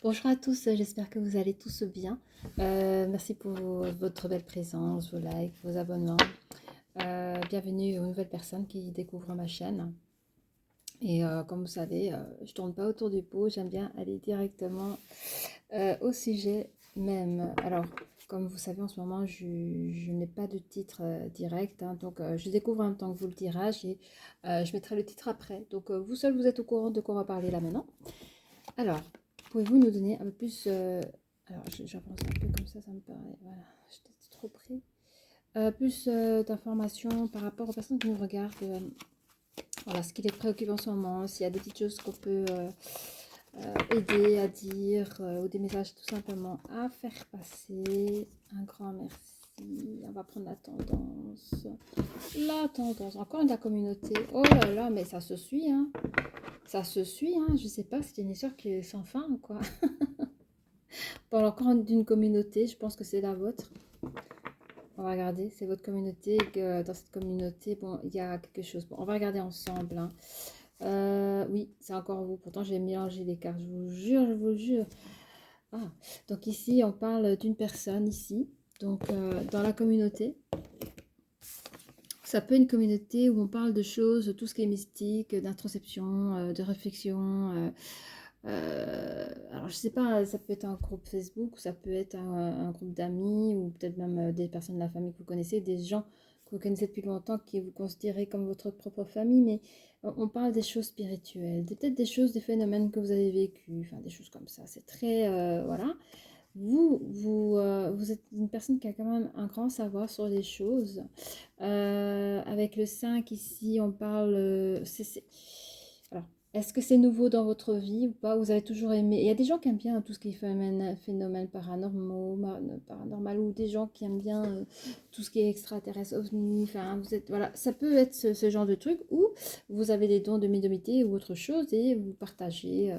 Bonjour à tous, j'espère que vous allez tous bien. Merci pour votre belle présence, vos likes, vos abonnements. Bienvenue aux nouvelles personnes qui découvrent ma chaîne. Et comme vous savez, je tourne pas autour du pot, j'aime bien aller directement au sujet même. Alors, comme vous savez, en ce moment, je n'ai pas de titre direct, hein, donc je découvre en même temps que vous le tirage et je mettrai le titre après. Donc, vous seul, vous êtes au courant de quoi on va parler là maintenant. Alors, pouvez-vous nous donner un peu plus... alors, j'avance un peu comme ça me paraît... Voilà, j'étais trop près. Plus d'informations par rapport aux personnes qui nous regardent. Voilà, ce qui les préoccupe en ce moment, s'il y a des petites choses qu'on peut aider à dire, ou des messages tout simplement à faire passer. Un grand merci. On va prendre la tendance. La tendance. Encore une de la communauté. Oh là là, mais ça se suit, hein. Ça se suit, hein. Je sais pas, c'est une histoire qui est sans fin, quoi. On parle encore d'une communauté, je pense que c'est la vôtre. On va regarder, c'est votre communauté. Dans cette communauté, bon, il y a quelque chose. Bon, on va regarder ensemble, hein. Oui, c'est encore vous. Pourtant, j'ai mélangé les cartes, je vous jure, je vous jure. Ah, donc ici, on parle d'une personne ici. Donc, dans la communauté. Ça peut être une communauté où on parle de choses, tout ce qui est mystique, d'introspection, de réflexion. Alors, je sais pas, ça peut être un groupe Facebook, ou ça peut être un groupe d'amis, ou peut-être même des personnes de la famille que vous connaissez, des gens que vous connaissez depuis longtemps, qui vous considérez comme votre propre famille, mais on parle des choses spirituelles, peut-être des choses, des phénomènes que vous avez vécus, enfin des choses comme ça. C'est très, voilà. Vous êtes une personne qui a quand même un grand savoir sur les choses. Avec le 5 ici, on parle... Alors, est-ce que c'est nouveau dans votre vie ou pas? Vous avez toujours aimé... Il y a des gens qui aiment bien tout ce qui est phénomènes paranormaux, paranormal, ou des gens qui aiment bien tout ce qui est extraterrestre, ovni, enfin, vous êtes... Voilà, ça peut être ce genre de truc où vous avez des dons de médiumnité ou autre chose et vous partagez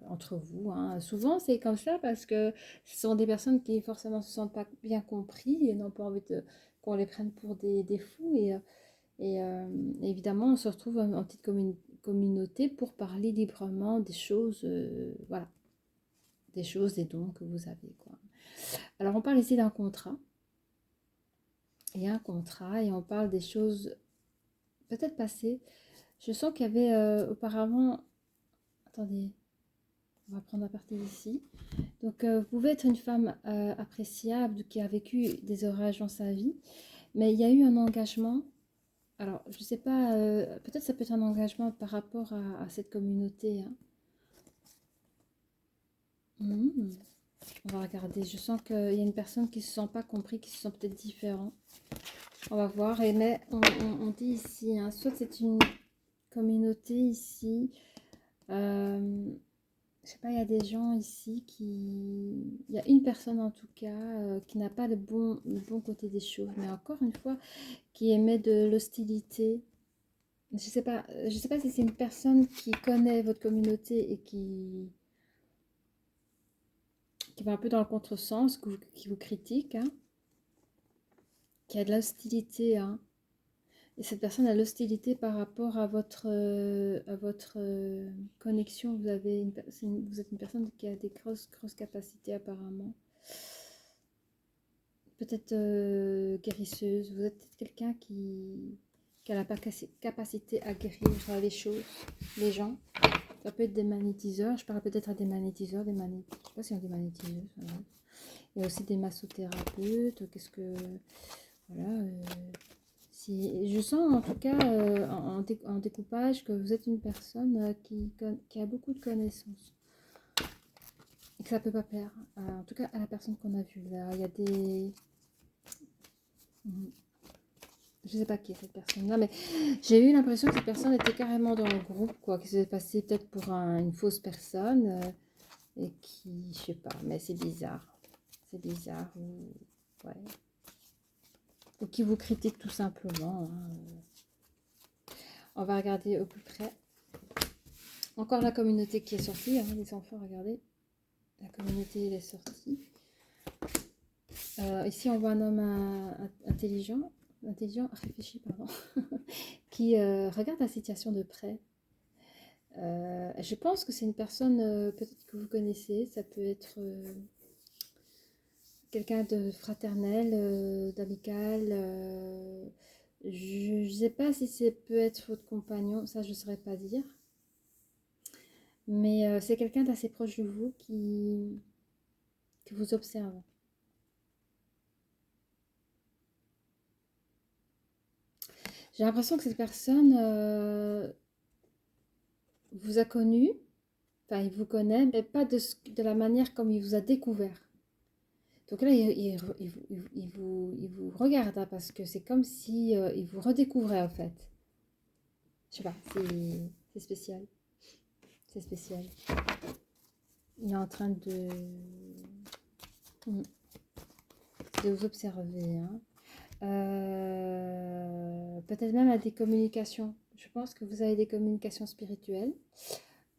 entre vous, hein. Souvent, c'est comme ça parce que ce sont des personnes qui forcément ne se sentent pas bien compris et n'ont pas envie qu'on les prenne pour des fous. Et évidemment, on se retrouve en petite communauté pour parler librement des choses, voilà, des choses, des dons que vous avez, quoi. Alors, on parle ici d'un contrat. Il y a un contrat et on parle des choses peut-être passées. Je sens qu'il y avait auparavant... Attendez, on va prendre la partie ici. Donc, vous pouvez être une femme appréciable qui a vécu des orages dans sa vie, mais il y a eu un engagement. Alors, je ne sais pas, peut-être ça peut être un engagement par rapport à cette communauté, hein. On va regarder. Je sens qu'il y a une personne qui ne se sent pas compris, qui se sent peut-être différent. On va voir. Mais on dit ici, hein, soit c'est une communauté ici. Je sais pas, il y a des gens ici qui... Il y a une personne en tout cas qui n'a pas le bon côté des choses. Mais encore une fois, qui émet de l'hostilité. Je sais pas si c'est une personne qui connaît votre communauté et qui va un peu dans le contresens, qui vous critique, hein, qui a de l'hostilité, hein. Et cette personne a l'hostilité par rapport à votre connexion. Vous êtes une personne qui a des grosses capacités apparemment. Peut-être guérisseuse. Vous êtes peut-être quelqu'un qui a la capacité à guérir les choses, les gens. Ça peut être des magnétiseurs. Je parle peut-être à des magnétiseurs, je ne sais pas si on dit magnétiseurs. Voilà. Il y a aussi des massothérapeutes. Qu'est-ce que... Voilà. Si, je sens en tout cas en découpage que vous êtes une personne qui a beaucoup de connaissances. Et que ça ne peut pas plaire. En tout cas à la personne qu'on a vue là. Il y a des... Je ne sais pas qui est cette personne-là, mais j'ai eu l'impression que cette personne était carrément dans le groupe, quoi, qui s'est passé peut-être pour une fausse personne, et qui, je sais pas, mais c'est bizarre. C'est bizarre, ou, ouais. Ou qui vous critique tout simplement, hein. On va regarder au plus près. Encore la communauté qui est sortie, hein, les enfants, regardez. La communauté, elle est sortie. Ici, on voit un homme intelligent, réfléchi, pardon, qui regarde la situation de près. Je pense que c'est une personne peut-être que vous connaissez. Ça peut être quelqu'un de fraternel, d'amical. Je ne sais pas si c'est peut être votre compagnon, ça je ne saurais pas dire. Mais c'est quelqu'un d'assez proche de vous qui vous observe. J'ai l'impression que cette personne vous a connu, enfin il vous connaît, mais pas de la manière comme il vous a découvert. Donc là, il vous regarde hein, parce que c'est comme si il vous redécouvrait en fait. Je sais pas, c'est spécial. C'est spécial. Il est en train de vous observer. Hein. Peut-être même à des communications. Je pense que vous avez des communications spirituelles.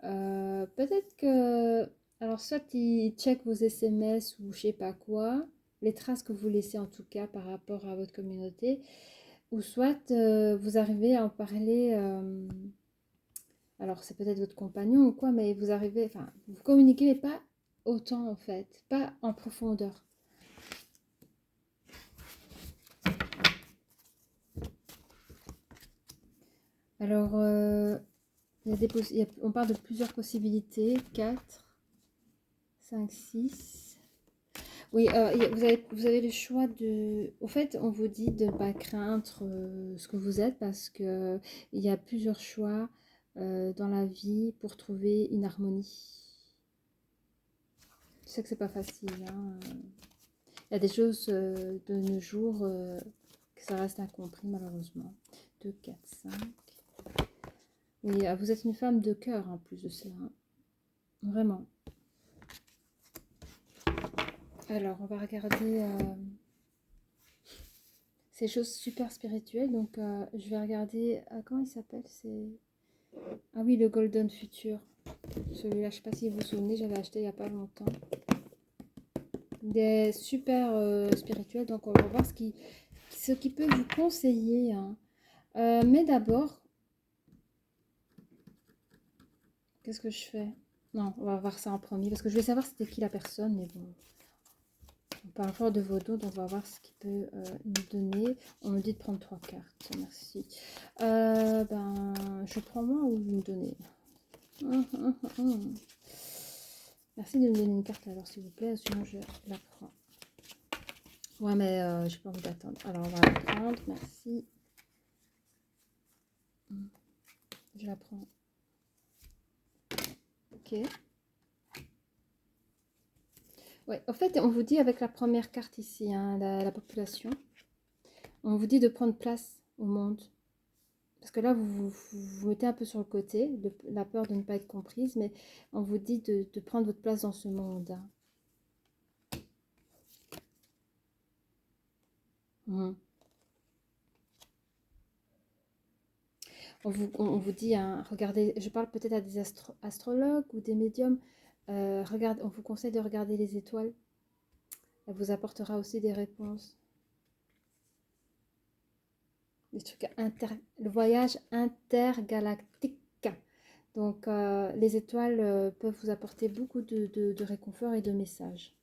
Peut-être que... Alors, soit il check vos SMS ou je sais pas quoi, les traces que vous laissez en tout cas par rapport à votre communauté, ou soit vous arrivez à en parler... alors, c'est peut-être votre compagnon ou quoi, mais vous arrivez... Enfin, vous communiquez, mais pas autant en fait, pas en profondeur. Alors, on parle de plusieurs possibilités. 4, 5, 6. Oui, vous avez le choix de... Au fait, on vous dit de ne pas craindre ce que vous êtes parce qu'il y a plusieurs choix dans la vie pour trouver une harmonie. Je sais que c'est pas facile. Hein. Il y a des choses de nos jours que ça reste incompris malheureusement. 2, 4, 5. Oui, vous êtes une femme de cœur en plus de cela. Hein. Vraiment. Alors, on va regarder ces choses super spirituelles. Donc, je vais regarder... comment il s'appelle? Ah oui, le Golden Future. Celui-là, je ne sais pas si vous vous souvenez, j'avais acheté il n'y a pas longtemps. Des super spirituels. Donc, on va voir ce qui peut vous conseiller. Hein. Mais d'abord, qu'est-ce que je fais? Non, on va voir ça en premier. Parce que je vais savoir c'était qui la personne. Mais bon, on parle fort de vos dons, donc on va voir ce qu'il peut nous donner. On me dit de prendre 3 cartes. Merci. Je prends moi ou vous me donnez? Merci de me donner une carte alors s'il vous plaît, sinon je la prends. Ouais mais j'ai pas envie d'attendre. Alors on va la prendre, merci. Je la prends. Ok. Ouais, en fait on vous dit avec la première carte ici, hein, la population, on vous dit de prendre place au monde. Parce que là vous mettez un peu sur le côté, la peur de ne pas être comprise, mais on vous dit de prendre votre place dans ce monde. Hein. On vous dit, hein, regardez, je parle peut-être à des astrologues ou des médiums, on vous conseille de regarder les étoiles, elle vous apportera aussi des réponses. Des trucs le voyage intergalactique. Donc les étoiles peuvent vous apporter beaucoup de réconfort et de messages.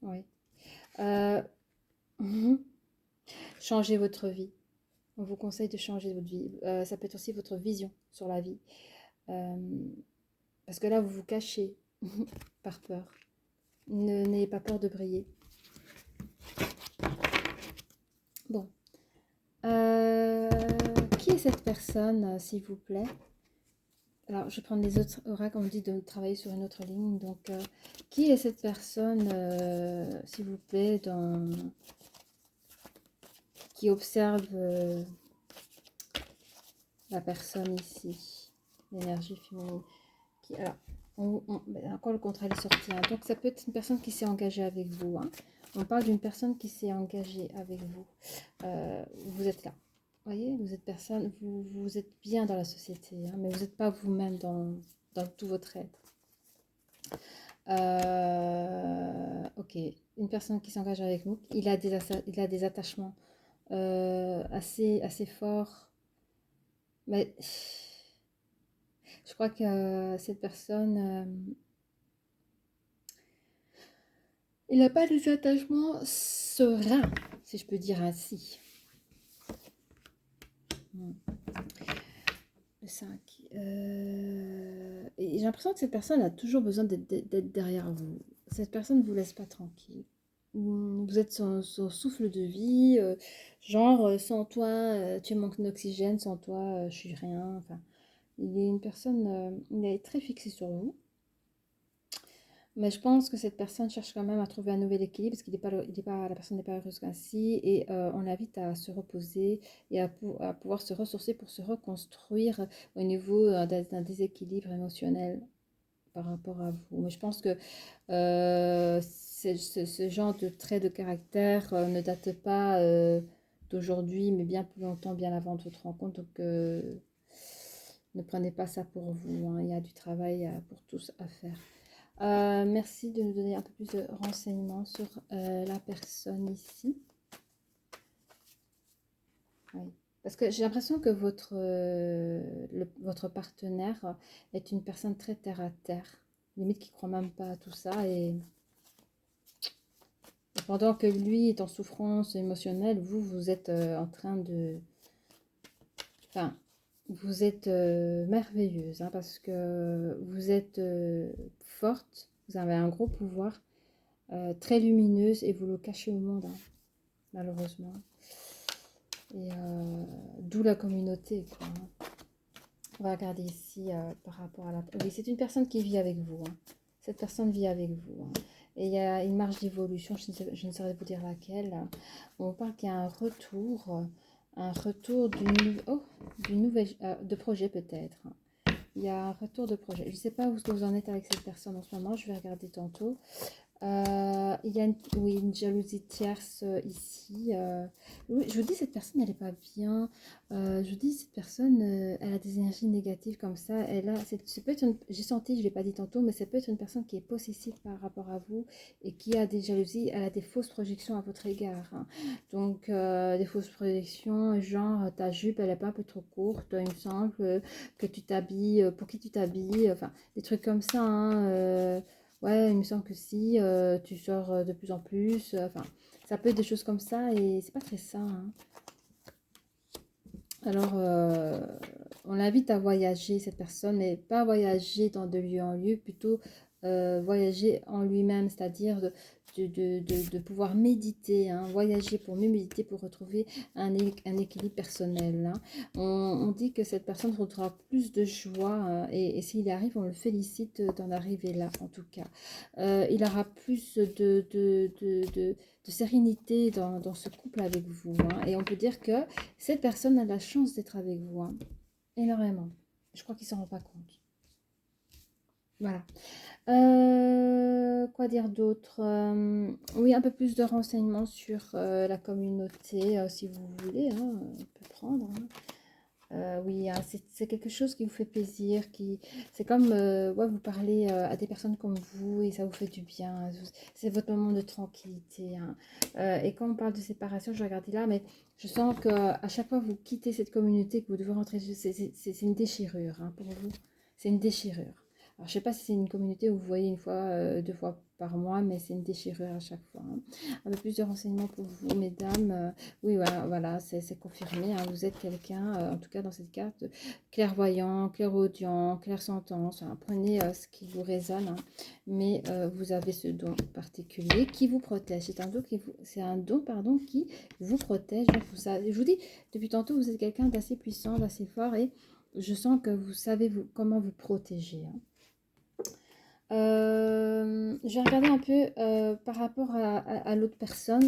Oui. Changez votre vie. On vous conseille de changer votre vie. Ça peut être aussi votre vision sur la vie. Parce que là, vous vous cachez par peur. N'ayez pas peur de briller. Bon. Qui est cette personne, s'il vous plaît? Alors, je vais prendre les autres oracles. On me dit de travailler sur une autre ligne. Donc, qui est cette personne, s'il vous plaît, qui observe la personne ici? L'énergie féminine. Alors, encore le contrat est sorti. Hein. Donc, ça peut être une personne qui s'est engagée avec vous. Hein. On parle d'une personne qui s'est engagée avec vous. Vous êtes là. Vous voyez, vous êtes personne, vous êtes bien dans la société, hein, mais vous n'êtes pas vous-même dans tout votre être. Ok, une personne qui s'engage avec nous, il a des attachements assez forts Mais je crois que cette personne, il n'a pas des attachements sereins, si je peux dire ainsi. Hmm. Le 5. Et j'ai l'impression que cette personne a toujours besoin d'être derrière vous. Cette personne ne vous laisse pas tranquille. Vous êtes son souffle de vie, genre sans toi, tu manques d'oxygène, sans toi, je suis rien. Enfin, il est une personne, il est très fixé sur vous. Mais je pense que cette personne cherche quand même à trouver un nouvel équilibre parce qu'il est pas, la personne n'est pas heureuse ainsi et on l'invite à se reposer et à pouvoir se ressourcer pour se reconstruire au niveau d'un déséquilibre émotionnel par rapport à vous. Mais je pense que ce genre de trait de caractère ne date pas d'aujourd'hui, mais bien plus longtemps, bien avant votre rencontre. Donc, ne prenez pas ça pour vous, hein. Il y a du travail pour tous à faire. Merci de nous donner un peu plus de renseignements sur la personne ici. Oui. Parce que j'ai l'impression que votre partenaire est une personne très terre à terre, limite qui ne croit même pas à tout ça. Et pendant que lui est en souffrance émotionnelle, vous êtes en train de... Enfin, vous êtes merveilleuse, hein, parce que vous êtes forte, vous avez un gros pouvoir, très lumineuse et vous le cachez au monde, hein, malheureusement. Et d'où la communauté, quoi, hein. On va regarder ici par rapport à la... Oui, c'est une personne qui vit avec vous, hein. Cette personne vit avec vous, hein. Et il y a une marge d'évolution, je ne saurais vous dire laquelle. On parle qu'il y a un retour d'une nouvelle, de projet peut-être. Il y a un retour de projet. Je ne sais pas où vous en êtes avec cette personne en ce moment, je vais regarder tantôt. Il y a une jalousie tierce ici. Oui, je vous dis, cette personne, elle n'est pas bien. Je vous dis, cette personne, elle a des énergies négatives comme ça. Ça peut être j'ai senti, je ne l'ai pas dit tantôt, mais ça peut être une personne qui est possessive par rapport à vous et qui a des jalousies. Elle a des fausses projections à votre égard, hein. Donc, des fausses projections, genre ta jupe, elle n'est pas un peu trop courte, il me semble, que tu t'habilles, pour qui tu t'habilles, enfin, des trucs comme ça, hein. Ouais, il me semble que si, tu sors de plus en plus, enfin, ça peut être des choses comme ça et c'est pas très sain, hein. Alors, on l'invite à voyager, cette personne, mais pas voyager dans de lieu en lieu, plutôt voyager en lui-même, c'est-à-dire de pouvoir méditer, hein, voyager pour mieux méditer, pour retrouver un équilibre personnel, hein. On dit que cette personne retrouvera plus de joie, et s'il y arrive, on le félicite d'en arriver là, en tout cas. Il aura plus de sérénité dans ce couple avec vous, hein, et on peut dire que cette personne a la chance d'être avec vous, hein, énormément. Je crois qu'il ne s'en rend pas compte. Voilà. Quoi dire d'autre? Oui, un peu plus de renseignements sur la communauté, si vous voulez, hein, on peut prendre, hein. Oui, hein, c'est quelque chose qui vous fait plaisir, c'est comme ouais, vous parlez à des personnes comme vous et ça vous fait du bien, hein. C'est votre moment de tranquillité, hein. Et quand on parle de séparation, je regarde là, mais je sens que à chaque fois que vous quittez cette communauté, que vous devez rentrer, c'est une déchirure, hein, pour vous. C'est une déchirure. Alors, je sais pas si c'est une communauté où vous voyez une fois, deux fois par mois, mais c'est une déchirure à chaque fois, hein. Un peu plus de renseignements pour vous, mesdames. Oui, voilà, c'est confirmé, hein. Vous êtes quelqu'un, en tout cas dans cette carte, clairvoyant, clairaudient, clairsentence, hein. Prenez ce qui vous résonne, hein. Mais vous avez ce don particulier qui vous protège. C'est un don, pardon, qui vous protège. Donc, je vous dis, depuis tantôt, vous êtes quelqu'un d'assez puissant, d'assez fort et je sens que vous savez comment vous protéger, hein. Je vais regarder un peu par rapport à l'autre personne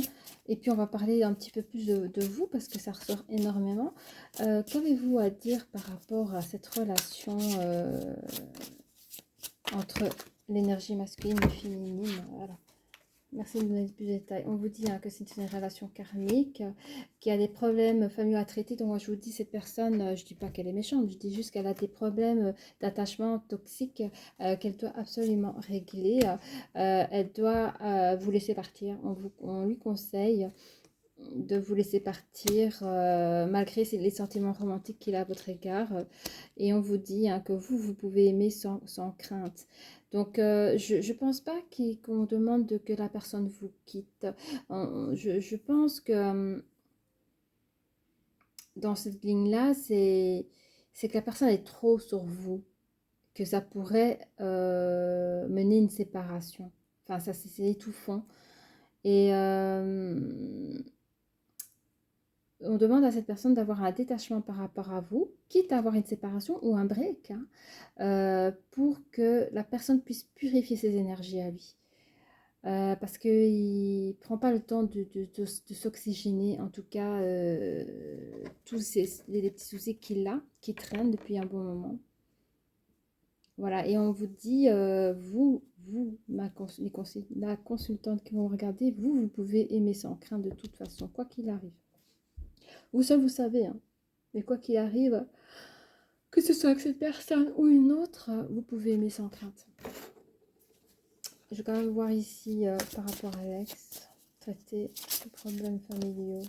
et puis on va parler un petit peu plus de vous parce que ça ressort énormément. Qu'avez-vous à dire par rapport à cette relation entre l'énergie masculine et féminine? Voilà. Merci de nous donner plus de détails. On vous dit, hein, que c'est une relation karmique, qui a des problèmes familiaux à traiter. Donc moi je vous dis, cette personne, je ne dis pas qu'elle est méchante, je dis juste qu'elle a des problèmes d'attachement toxique qu'elle doit absolument régler. Elle doit vous laisser partir. On lui conseille de vous laisser partir malgré les sentiments romantiques qu'il a à votre égard. Et on vous dit hein, que vous pouvez aimer sans crainte. Donc, je ne pense pas qu'on demande que la personne vous quitte. Je pense que dans cette ligne-là, c'est que la personne est trop sur vous, que ça pourrait mener une séparation. Enfin, ça, c'est étouffant. Et on demande à cette personne d'avoir un détachement par rapport à vous, quitte à avoir une séparation ou un break, hein, pour que la personne puisse purifier ses énergies à lui. Parce qu'il ne prend pas le temps de s'oxygéner, en tout cas, tous les petits soucis qu'il a, qui traînent depuis un bon moment. Voilà, et on vous dit, la consultante qui vont regarder, vous pouvez aimer sans crainte de toute façon, quoi qu'il arrive. Vous seul, vous savez, hein. Mais quoi qu'il arrive, que ce soit avec cette personne ou une autre, vous pouvez aimer sans crainte. Je vais quand même voir ici, par rapport à l'ex, traiter les problèmes familiaux.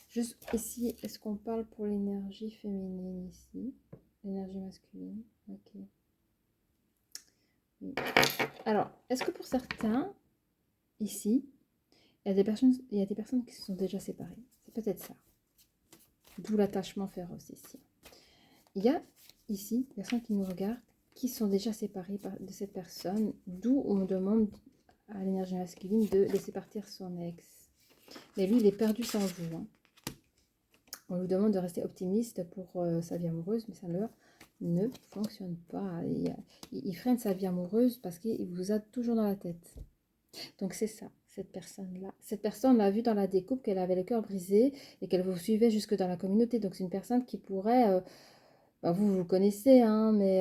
Juste ici, est-ce qu'on parle pour l'énergie féminine ici? L'énergie masculine, ok. Oui. Alors, est-ce que pour certains, ici, il y a des personnes qui se sont déjà séparées? C'est peut-être ça. D'où l'attachement féroce ici. Il y a ici des personnes qui nous regardent, qui sont déjà séparées de cette personne, d'où on demande à l'énergie masculine de laisser partir son ex. Mais lui, il est perdu sans vous, hein. On lui demande de rester optimiste pour sa vie amoureuse, mais ça ne fonctionne pas. Il freine sa vie amoureuse parce qu'il vous a toujours dans la tête. Donc c'est ça, cette personne-là. Cette personne l'a vu dans la découpe qu'elle avait le cœur brisé et qu'elle vous suivait jusque dans la communauté. Donc c'est une personne qui pourrait... vous connaissez, hein, mais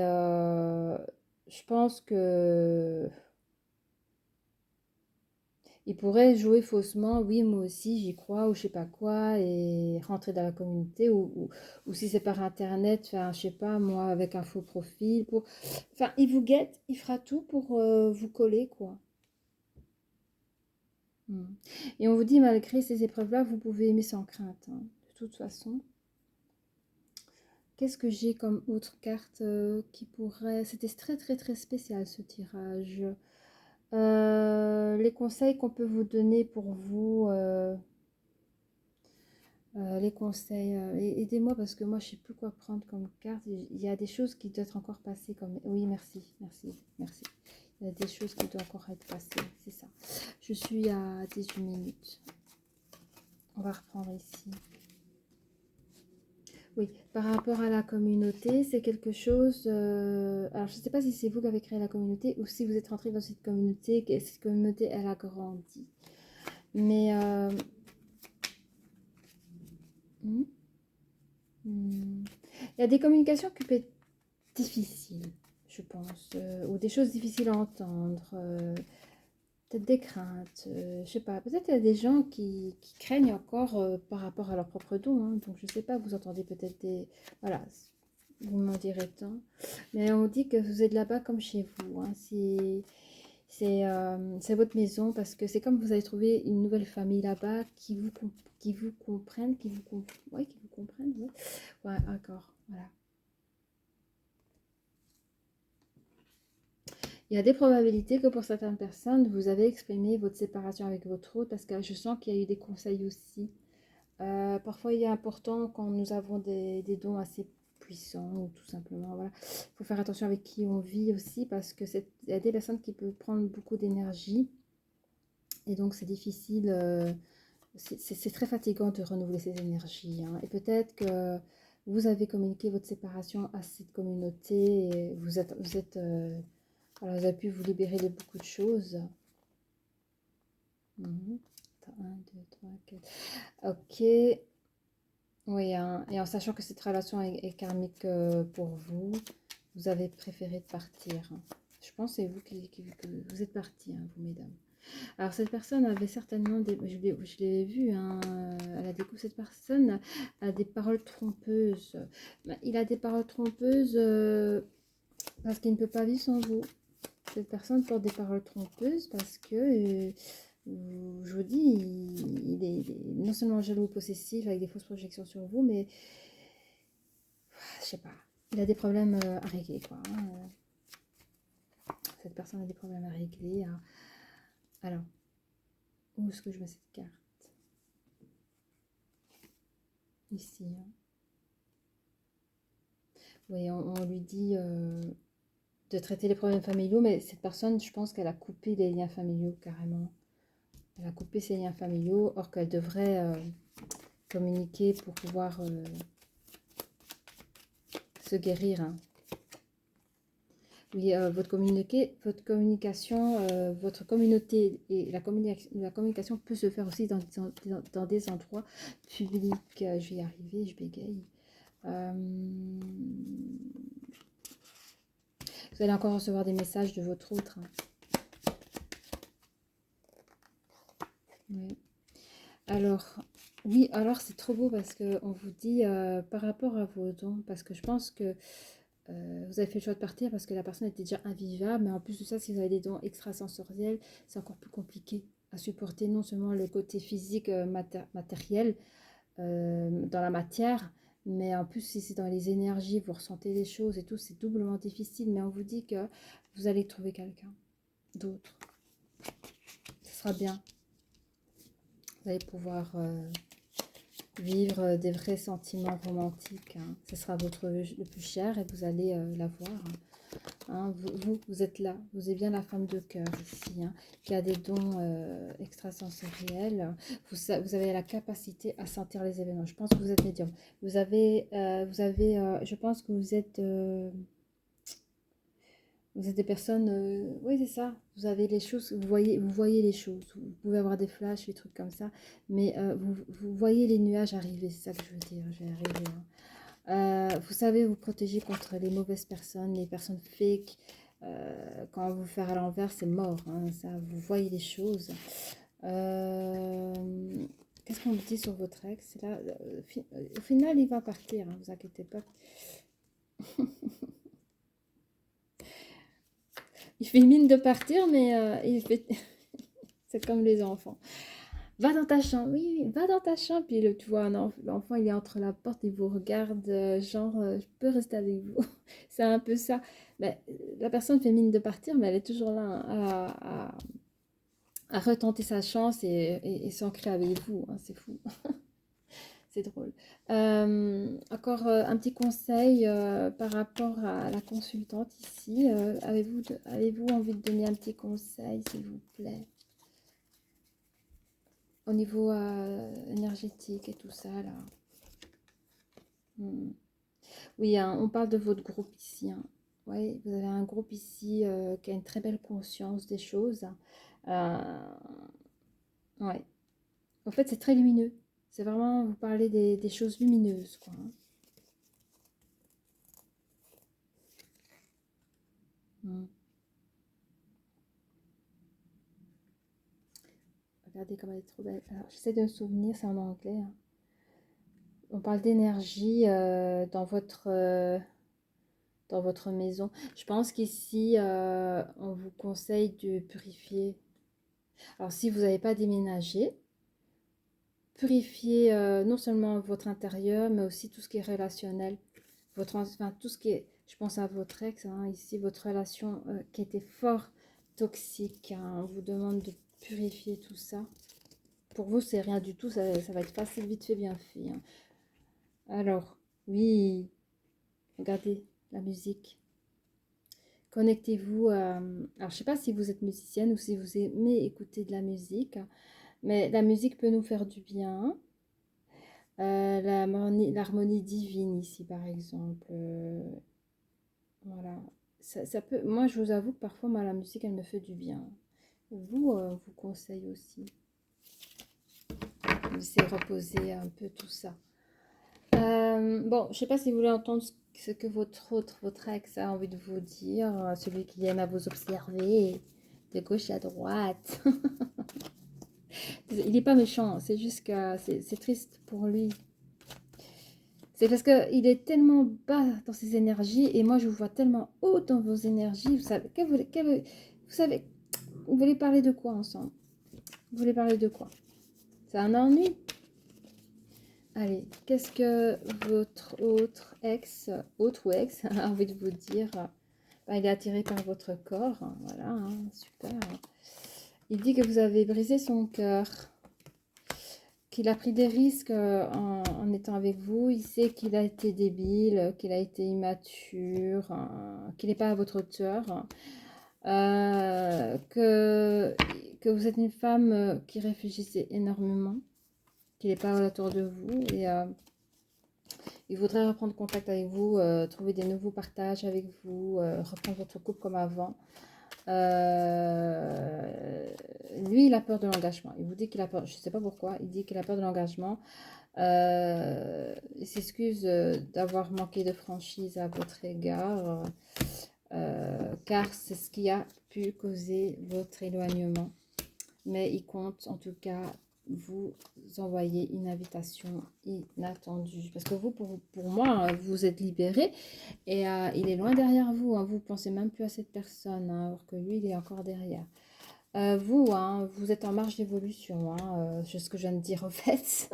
je pense que... Il pourrait jouer faussement, oui, moi aussi, j'y crois, ou je sais pas quoi, et rentrer dans la communauté, ou si c'est par Internet, enfin, je sais pas, moi, avec un faux profil, pour... Enfin, il vous guette, il fera tout pour vous coller, quoi. Et on vous dit, malgré ces épreuves-là, vous pouvez aimer sans crainte, hein, de toute façon. Qu'est-ce que j'ai comme autre carte qui pourrait... C'était très, très, très spécial, ce tirage. Les conseils qu'on peut vous donner pour vous... les conseils, aidez-moi parce que moi je sais plus quoi prendre comme carte. Il y a des choses qui doivent encore passer comme... Oui, merci, merci, merci. Il y a des choses qui doivent encore être passées, c'est ça. Je suis à 18 minutes. On va reprendre ici. Oui, par rapport à la communauté, c'est quelque chose... alors je ne sais pas si c'est vous qui avez créé la communauté ou si vous êtes rentré dans cette communauté, que cette communauté elle a grandi. Mais... il y a des communications qui peuvent être difficiles, je pense, ou des choses difficiles à entendre, peut-être des craintes, je sais pas, peut-être il y a des gens qui craignent encore par rapport à leur propre don, hein, donc je sais pas, vous entendez peut-être des... Voilà, vous m'en direz tant. Mais on dit que vous êtes là-bas comme chez vous, hein, c'est votre maison parce que c'est comme vous avez trouvé une nouvelle famille là-bas qui vous comprennent, ouais, qui vous comprennent, ouais. Ouais, d'accord, voilà. Il y a des probabilités que pour certaines personnes, vous avez exprimé votre séparation avec votre autre parce que je sens qu'il y a eu des conseils aussi. Parfois, il est important quand nous avons des dons assez puissants ou tout simplement, voilà. Il faut faire attention avec qui on vit aussi parce que il y a des personnes qui peuvent prendre beaucoup d'énergie et donc c'est difficile, c'est très fatigant de renouveler ces énergies, hein. Et peut-être que vous avez communiqué votre séparation à cette communauté et alors, vous avez pu vous libérer de beaucoup de choses. 1, 2, 3, 4. Ok. Oui, hein. Et en sachant que cette relation est karmique pour vous, vous avez préféré partir, hein. Je pense que c'est vous que vous êtes partis, hein, vous, mesdames. Alors cette personne avait certainement des... Je l'ai vu, hein, elle a découvert cette personne a des paroles trompeuses. Ben, il a des paroles trompeuses parce qu'il ne peut pas vivre sans vous. Cette personne porte des paroles trompeuses parce que, je vous dis, il est non seulement jaloux, possessif, avec des fausses projections sur vous, mais je sais pas, il a des problèmes à régler, quoi. Hein. Cette personne a des problèmes à régler. Hein. Alors, où est-ce que je mets cette carte? Ici. Hein. Oui, on lui dit de traiter les problèmes familiaux, mais cette personne, je pense qu'elle a coupé les liens familiaux carrément. Elle a coupé ses liens familiaux, or qu'elle devrait communiquer pour pouvoir se guérir. Hein. Oui, votre communication, votre communauté et la communication peut se faire aussi dans des endroits publics. Je vais y arriver, je bégaye. Vous allez encore recevoir des messages de votre autre. Hein. Oui. Alors, oui, alors c'est trop beau parce qu'on vous dit par rapport à vos dons, parce que je pense que vous avez fait le choix de partir parce que la personne était déjà invivable, mais en plus de ça, si vous avez des dons extrasensoriels, c'est encore plus compliqué à supporter non seulement le côté physique, matériel, dans la matière, mais en plus si c'est dans les énergies, vous ressentez les choses et tout, c'est doublement difficile, mais on vous dit que vous allez trouver quelqu'un d'autre. Ce sera bien. Vous allez pouvoir vivre des vrais sentiments romantiques. Hein. Ce sera votre le plus cher et vous allez l'avoir. Hein. Vous êtes là. Vous êtes bien la femme de cœur ici, hein, qui a des dons extrasensoriels. Vous avez la capacité à sentir les événements. Je pense que vous êtes médium. Je pense que vous êtes des personnes, oui c'est ça, vous avez les choses, vous voyez les choses, vous pouvez avoir des flashs, des trucs comme ça, mais vous voyez les nuages arriver, c'est ça que je veux dire, je vais arriver. Hein. Vous savez vous protéger contre les mauvaises personnes, les personnes fake, quand on vous faire à l'envers, c'est mort, hein, ça, vous voyez les choses. Qu'est-ce qu'on dit sur votre ex? Là, au final, il va partir, hein, vous inquiétez pas. Il fait mine de partir, mais il fait... c'est comme les enfants. Va dans ta chambre, oui, va dans ta chambre. Puis tu vois, l'enfant, il est entre la porte, il vous regarde, genre, je peux rester avec vous. C'est un peu ça. Mais, la personne fait mine de partir, mais elle est toujours là hein, à retenter sa chance et s'ancrer avec vous. Hein, c'est fou. C'est drôle. Encore un petit conseil par rapport à la consultante ici. Avez-vous envie de donner un petit conseil, s'il vous plaît, au niveau énergétique et tout ça, là? Oui, hein, on parle de votre groupe ici. Hein. Oui, vous avez un groupe ici qui a une très belle conscience des choses. Ouais. En fait, c'est très lumineux. C'est vraiment, vous parlez des choses lumineuses, quoi. Hein. Regardez comme elle est trop belle. Alors, j'essaie de me souvenir, c'est en anglais. Hein. On parle d'énergie dans votre maison. Je pense qu'ici, on vous conseille de purifier. Alors, si vous n'avez pas déménagé, purifier non seulement votre intérieur, mais aussi tout ce qui est relationnel. Enfin, tout ce qui est, je pense à votre ex, hein, ici, votre relation qui était fort toxique. Hein. On vous demande de purifier tout ça. Pour vous, c'est rien du tout, ça va être facile, vite fait, bien fait. Hein. Alors, oui, regardez la musique. Connectez-vous. Alors, je sais pas si vous êtes musicienne ou si vous aimez écouter de la musique, mais la musique peut nous faire du bien. L'harmonie divine ici, par exemple. Voilà. Ça peut. Moi, je vous avoue que parfois, moi, la musique, elle me fait du bien. Vous conseille aussi. Laissez reposer un peu tout ça. Bon, je sais pas si vous voulez entendre ce que votre ex a envie de vous dire, celui qui aime à vous observer. de gauche à droite. Il n'est pas méchant, c'est juste que c'est triste pour lui. C'est parce qu'il est tellement bas dans ses énergies et moi je vous vois tellement haut dans vos énergies. Vous savez, vous savez, vous voulez parler de quoi ensemble? Vous voulez parler de quoi? C'est un ennui? Allez, qu'est-ce que votre autre ou ex, a envie de vous dire? Ben, il est attiré par votre corps, voilà, hein, super. Il dit que vous avez brisé son cœur, qu'il a pris des risques en étant avec vous. Il sait qu'il a été débile, qu'il a été immature, qu'il n'est pas à votre hauteur, que vous êtes une femme qui réfléchissait énormément, qu'il n'est pas autour de vous et il voudrait reprendre contact avec vous, trouver des nouveaux partages avec vous, reprendre votre couple comme avant. Lui, il a peur de l'engagement. Il vous dit qu'il a peur, je ne sais pas pourquoi, il dit qu'il a peur de l'engagement. Il s'excuse d'avoir manqué de franchise à votre égard, car c'est ce qui a pu causer votre éloignement. Mais il compte en tout cas vous envoyer une invitation inattendue. Parce que vous, pour moi, vous êtes libéré et il est loin derrière vous. Hein. Vous ne pensez même plus à cette personne, hein, alors que lui, il est encore derrière. Vous, hein, vous êtes en marge d'évolution. Hein, c'est ce que je viens de dire en fait.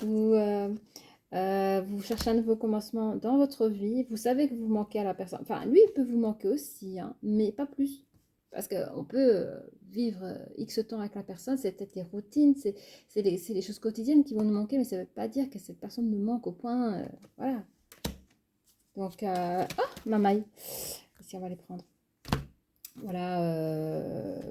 vous, vous cherchez un nouveau commencement dans votre vie. Vous savez que vous manquez à la personne. Enfin, lui, il peut vous manquer aussi, hein, mais pas plus. Parce qu'on peut vivre X temps avec la personne, c'est peut-être les routines, c'est les choses quotidiennes qui vont nous manquer, mais ça ne veut pas dire que cette personne nous manque au point, voilà. Donc, oh, ma maille, ici on va les prendre. Voilà, hein,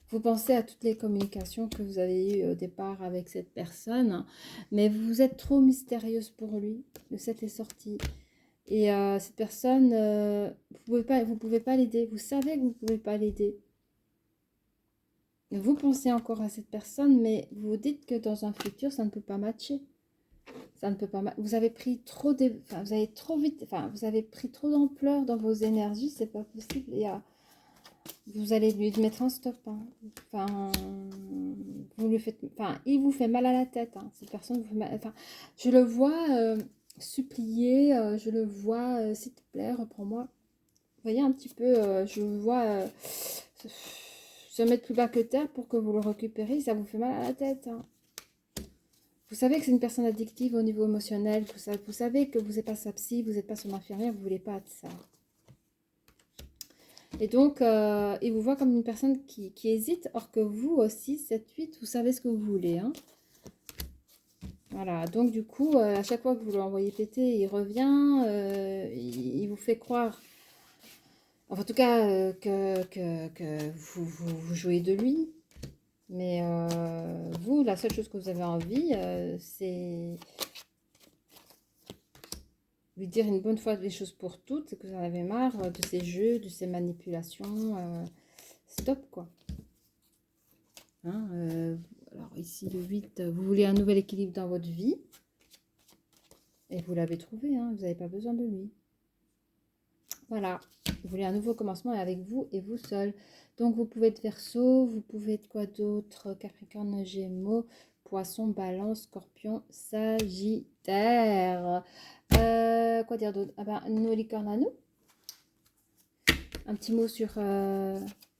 vous pensez à toutes les communications que vous avez eues au départ avec cette personne, mais vous êtes trop mystérieuse pour lui, le 7 est sorti. Et cette personne, vous pouvez pas l'aider. Vous savez que vous ne pouvez pas l'aider. Vous pensez encore à cette personne, mais vous dites que dans un futur, ça ne peut pas matcher. Ça ne peut pas. Vous avez pris trop enfin, vous avez trop vite. Enfin, vous avez pris trop d'ampleur dans vos énergies. C'est pas possible. Et vous allez lui mettre un stop. Hein. Enfin, vous lui faites. Enfin, il vous fait mal à la tête. Hein. Cette personne vous fait mal. Enfin, je le vois. Supplier, je le vois, s'il te plaît, reprends-moi. Vous voyez un petit peu, je le vois se mettre plus bas que terre pour que vous le récupériez, ça vous fait mal à la tête. Hein. Vous savez que c'est une personne addictive au niveau émotionnel, vous savez que vous n'êtes pas sa psy, vous n'êtes pas son infirmière, vous ne voulez pas de ça. Et donc, il vous voit comme une personne qui hésite, or que vous aussi, 7-8, vous savez ce que vous voulez. Hein. Voilà, donc du coup, à chaque fois que vous l'envoyez péter, il revient, il vous fait croire, enfin, en tout cas, que vous jouez de lui. Mais vous, la seule chose que vous avez envie, c'est lui dire une bonne fois les choses pour toutes, c'est que vous en avez marre de ces jeux, de ces manipulations. Stop, quoi. Hein, alors ici, le 8, vous voulez un nouvel équilibre dans votre vie. Et vous l'avez trouvé, hein, vous n'avez pas besoin de lui. Voilà, vous voulez un nouveau commencement avec vous et vous seul. Donc vous pouvez être Verseau, vous pouvez être quoi d'autre? Capricorne, Gémeaux, Poisson, Balance, Scorpion, Sagittaire. Quoi dire d'autre? Ah ben, nos licornes à nous. Un petit mot sur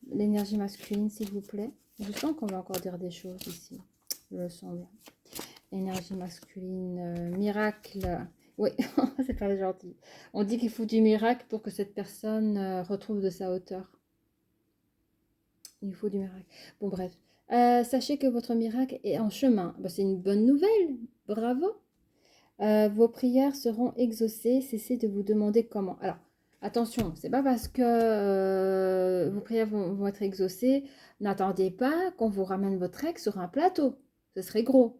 l'énergie masculine, s'il vous plaît. Je sens qu'on va encore dire des choses ici. Je le sens bien. Énergie masculine, miracle. Oui, c'est pas gentil. On dit qu'il faut du miracle pour que cette personne retrouve de sa hauteur. Il faut du miracle. Bon, bref. Sachez que votre miracle est en chemin. Ben, c'est une bonne nouvelle. Bravo. Vos prières seront exaucées. Cessez de vous demander comment. Alors, attention, c'est pas parce que vos prières vont être exaucées. N'attendez pas qu'on vous ramène votre ex sur un plateau. Ce serait gros.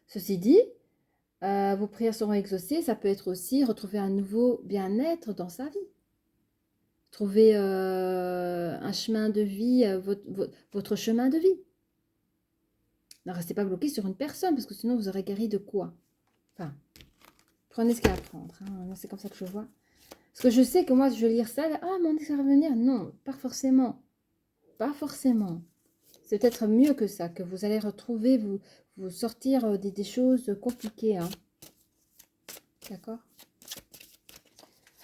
Ceci dit, vos prières seront exaucées. Ça peut être aussi retrouver un nouveau bien-être dans sa vie. Trouver un chemin de vie, votre chemin de vie. Ne restez pas bloqué sur une personne, parce que sinon vous aurez guéri de quoi? Enfin, prenez ce qu'il y a à prendre. Hein. C'est comme ça que je vois. Parce que je sais que moi, je vais lire ça, ah, mon ex va revenir. Non, pas forcément. Pas forcément. C'est peut-être mieux que ça, que vous allez retrouver, vous sortir des choses compliquées. Hein. D'accord?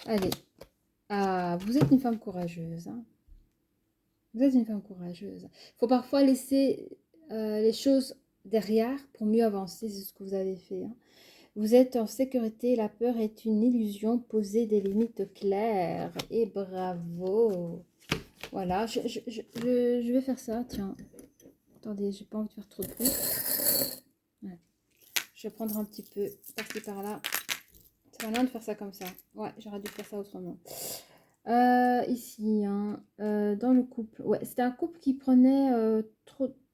Allez. Ah, vous êtes une femme courageuse. Hein. Vous êtes une femme courageuse. Il faut parfois laisser les choses derrière pour mieux avancer. C'est ce que vous avez fait. Hein. Vous êtes en sécurité. La peur est une illusion. Posez des limites claires. Et bravo. Voilà. Je vais faire ça. Tiens. Attendez, j'ai pas envie de faire trop de bruit. Ouais. Je vais prendre un petit peu par-ci par-là. C'est malin de faire ça comme ça. Ouais, j'aurais dû faire ça autrement. Ici, hein, dans le couple. Ouais, c'était un couple qui prenait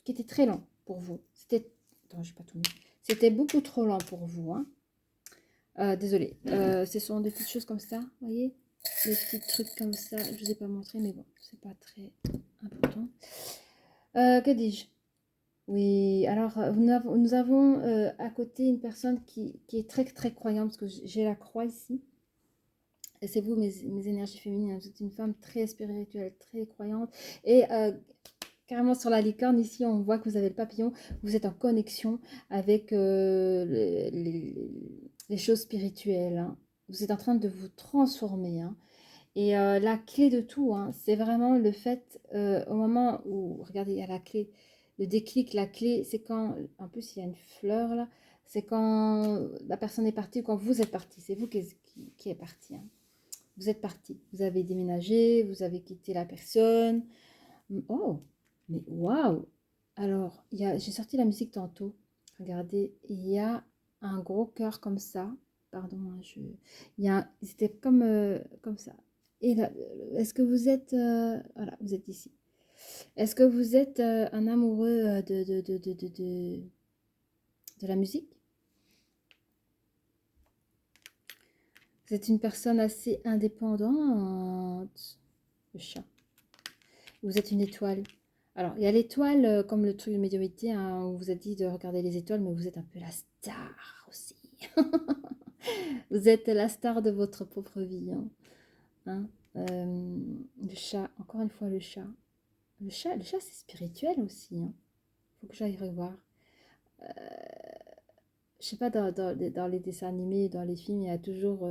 qui était très lent pour vous. C'était, attends, j'ai pas tout mis. C'était beaucoup trop lent pour vous. Hein. Désolée. Ce sont des petites choses comme ça, vous voyez, des petits trucs comme ça. Je vous ai pas montré, mais bon, c'est pas très important. Que dis-je? Oui, alors nous avons à côté une personne qui est très très croyante, parce que j'ai la croix ici. Et c'est vous, mes énergies féminines. Vous êtes une femme très spirituelle, très croyante. Et carrément sur la licorne, ici, on voit que vous avez le papillon. Vous êtes en connexion avec les choses spirituelles. Hein. Vous êtes en train de vous transformer. Hein. Et la clé de tout, hein, c'est vraiment le fait, au moment où, regardez, il y a la clé, le déclic, la clé, c'est quand, en plus il y a une fleur là, c'est quand la personne est partie ou quand vous êtes parti, c'est vous qui est parti. Hein. Vous êtes parti, vous avez déménagé, vous avez quitté la personne. Oh, mais waouh! Alors, j'ai sorti la musique tantôt. Regardez, il y a un gros cœur comme ça. Pardon, hein, c'était comme ça. Et là, est-ce que vous êtes... voilà, vous êtes ici. Est-ce que vous êtes un amoureux de la musique? Vous êtes une personne assez indépendante? Le chat. Vous êtes une étoile. Alors, il y a l'étoile, comme le truc de médiumnité, hein, on vous a dit de regarder les étoiles, mais vous êtes un peu la star aussi. Vous êtes la star de votre propre vie. Hein. Hein, le chat, encore une fois le chat. Le chat c'est spirituel aussi. Hein. Faut que j'aille revoir. Je sais pas, dans les dessins animés, dans les films, il y a toujours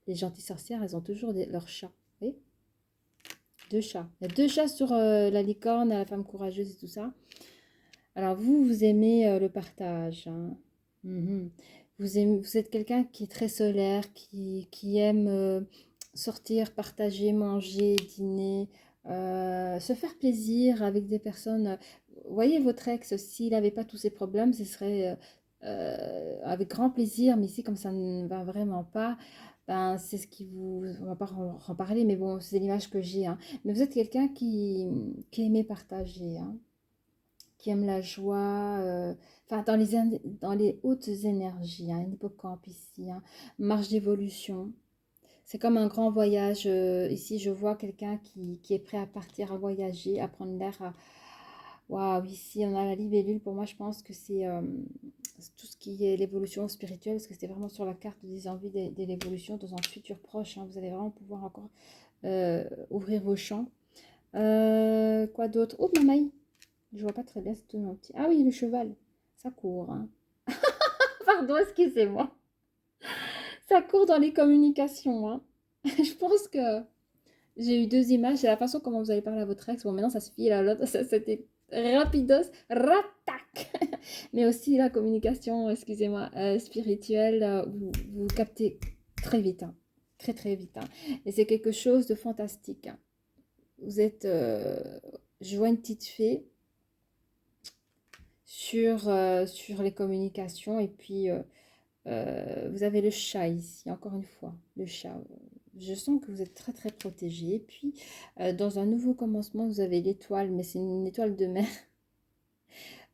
les gentilles sorcières, elles ont toujours leurs chats. Vous voyez, deux chats. Il y a deux chats sur la licorne, la femme courageuse et tout ça. Alors vous aimez le partage. Hein. Mhm. Vous êtes quelqu'un qui est très solaire, qui aime sortir, partager, manger, dîner, se faire plaisir avec des personnes. Vous voyez, votre ex, s'il n'avait pas tous ces problèmes, ce serait avec grand plaisir, mais ici, comme ça ne va vraiment pas, ben, c'est ce qui vous... On va pas en parler, mais bon, c'est l'image que j'ai. Hein. Mais vous êtes quelqu'un qui aimait partager. Hein, qui aime la joie, enfin dans les hautes énergies, hein, une hippocampe ici, hein, marche d'évolution. C'est comme un grand voyage. Ici, je vois quelqu'un qui est prêt à partir, à voyager, à prendre l'air. Waouh, ici, on a la libellule. Pour moi, je pense que c'est tout ce qui est l'évolution spirituelle, parce que c'est vraiment sur la carte des envies de l'évolution dans un futur proche. Hein, vous allez vraiment pouvoir encore ouvrir vos champs. Quoi d'autre? Oh, mamaï! Je vois pas très bien, c'est tout petit. Ah oui, le cheval. Ça court. Hein. Pardon, excusez-moi. Ça court dans les communications. Hein. Je pense que j'ai eu deux images. C'est la façon comment vous allez parler à votre ex. Bon, maintenant, ça se file à l'autre. C'était rapidos, ratac. Mais aussi la communication, excusez-moi, spirituelle. Vous captez très vite. Hein. Très, très vite. Hein. Et c'est quelque chose de fantastique. Hein. Vous êtes... je vois une petite fée sur les communications. Et puis, vous avez le chat ici, encore une fois, le chat. Je sens que vous êtes très, très protégé. Et puis, dans un nouveau commencement, vous avez l'étoile, mais c'est une étoile de mer.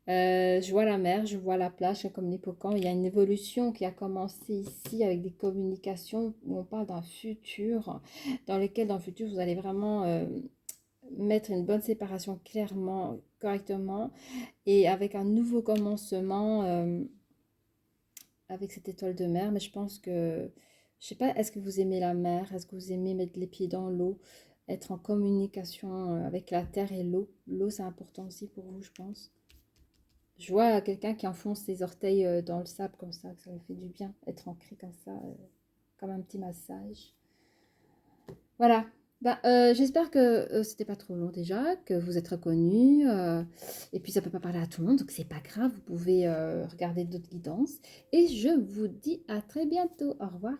Je vois la mer, je vois la plage comme l'hippocampe. Il y a une évolution qui a commencé ici avec des communications où on parle d'un futur, dans lequel, dans le futur, vous allez vraiment mettre une bonne séparation clairement, correctement, et avec un nouveau commencement avec cette étoile de mer. Mais je pense que Je sais pas, est-ce que vous aimez la mer? Est-ce que vous aimez mettre les pieds dans l'eau? Être en communication avec la terre et l'eau. L'eau, c'est important aussi pour vous, je pense. Je vois quelqu'un qui enfonce ses orteils dans le sable comme ça, que ça lui fait du bien. Être ancré comme ça, comme un petit massage. Voilà. Bah, j'espère que c'était pas trop long déjà, que vous êtes reconnus. Et puis ça peut pas parler à tout le monde, donc c'est pas grave. Vous pouvez regarder d'autres guidances. Et je vous dis à très bientôt. Au revoir.